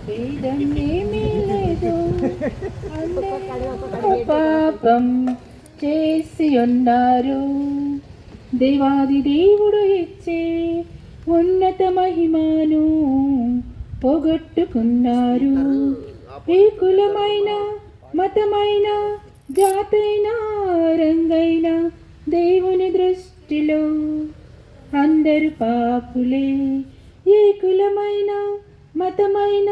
భేదం ఏమీ లేదు, పాపం చేసి ఉన్నారు. దేవాది దేవుడు ఇచ్చే ఉన్నత మహిమను పోగొట్టుకున్నారు. ఏ కులమైన మతమైన జాతైన రంగైన దేవుని దృష్టిలో అందరు పాపులే. ఏ కులమైన మతమైన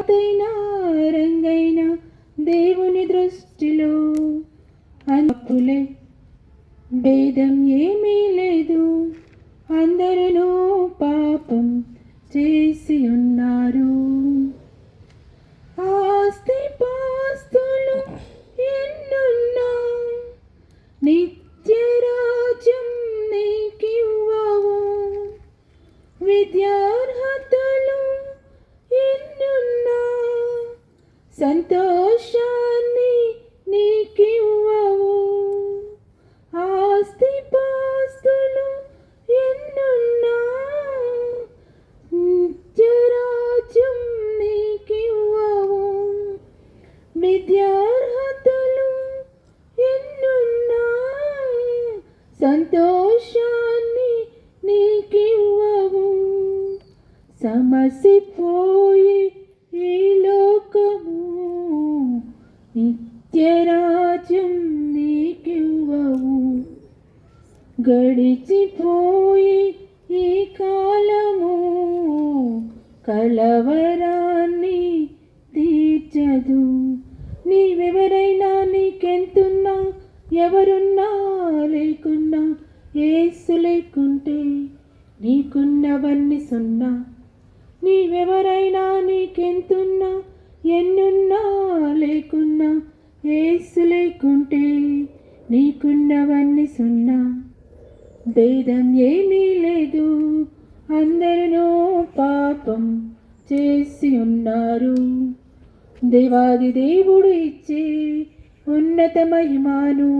రంగైన దేవుని దృష్టిలో పాపులే. భేదం ఏమీ లేదు, అందరూ పాపం చేసి ఉన్నారు. ఆస్తి పాస్తులు ఎన్నున్నా నిత్యరాజ్యం నీకివ్వవు. విద్యార్హతలు ఎన్నున్నా సంతోషాన్ని నీకివ్వవు. ఆస్తి పాస్తులు ఎన్నున్నా నిత్యరాజ్యం నీకివ్వవు. విద్యార్హతలు ఎన్నున్నా సంతోషాన్ని నీకివ్వవు. సమసిపోయి ఈ లోకము నిత్యరాజ్యం నీకివ్వవు. గడిచిపోయి ఈ కాలము కలవరాన్ని తీర్చదు. నీవెవరైనా నీకెంతున్నా ఎవరున్నా లేకున్నా యేసు లేకుంటే నీకున్నవన్నీ సున్నా. నీవెవరైనా నీకెంతున్నా ఎన్నున్నా లేకున్నా యేసు లేకుంటే నీకున్నవన్నీ సున్నా. భేదం ఏమీ లేదు, అందరూ పాపం చేసి ఉన్నారు. దేవాది దేవుడు ఇచ్చే ఉన్నత మహిమను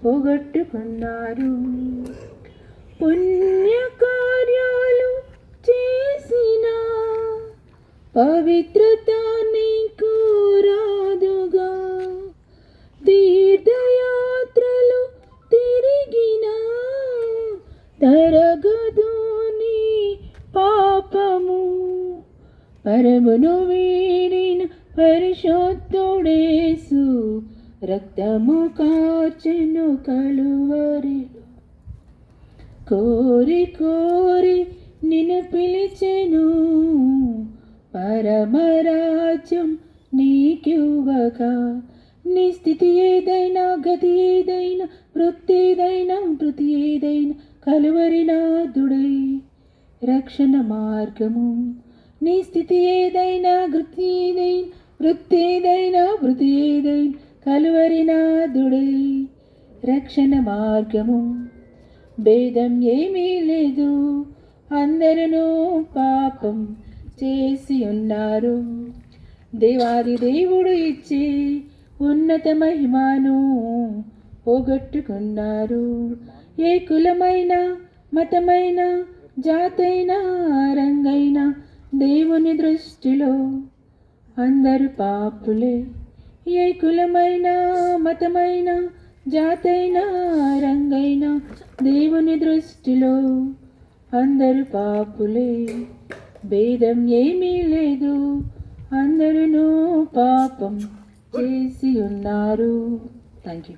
పోగొట్టుకున్నారు. పుణ్యకార్యాలు చేసిన పవిత్రత నీకు రాదుగా. తీర్థయాత్రలు తిరిగిన తరగదు నీ పాపము. పరమును వీడిన పరిశుద్ధుడేసు రక్తము కార్చెను కలువరిలో. కోరి కోరి నిన్ను పిలిచెను, పరమరాజ్యం నీకివ్వగా. నీ స్థితి ఏదైనా గతి ఏదైనా వృత్తి ఏదైనా ప్రతి ఏదైనా కలువరినాథుడై రక్షణ మార్గము. నీ స్థితి ఏదైనా వృత్తి ఏదైనా వృత్తి ఏదైనా ప్రతి ఏదైనా కలువరినాథుడై రక్షణ మార్గము. భేదం ఏమీ లేదు, అందరూ పాపం చేసి ఉన్నారు. దేవాది దేవుడు ఇచ్చి ఉన్నత మహిమను పోగొట్టుకున్నారు. ఏ కులమైన మతమైన జాతైన రంగైన దేవుని దృష్టిలో అందరు పాపులే. ఏ కులమైన మతమైన జాతైన రంగైన దేవుని దృష్టిలో అందరు పాపులే. భేదం ఏమీ లేదు, అందరూ పాపం చేసి ఉన్నారు. Thank you.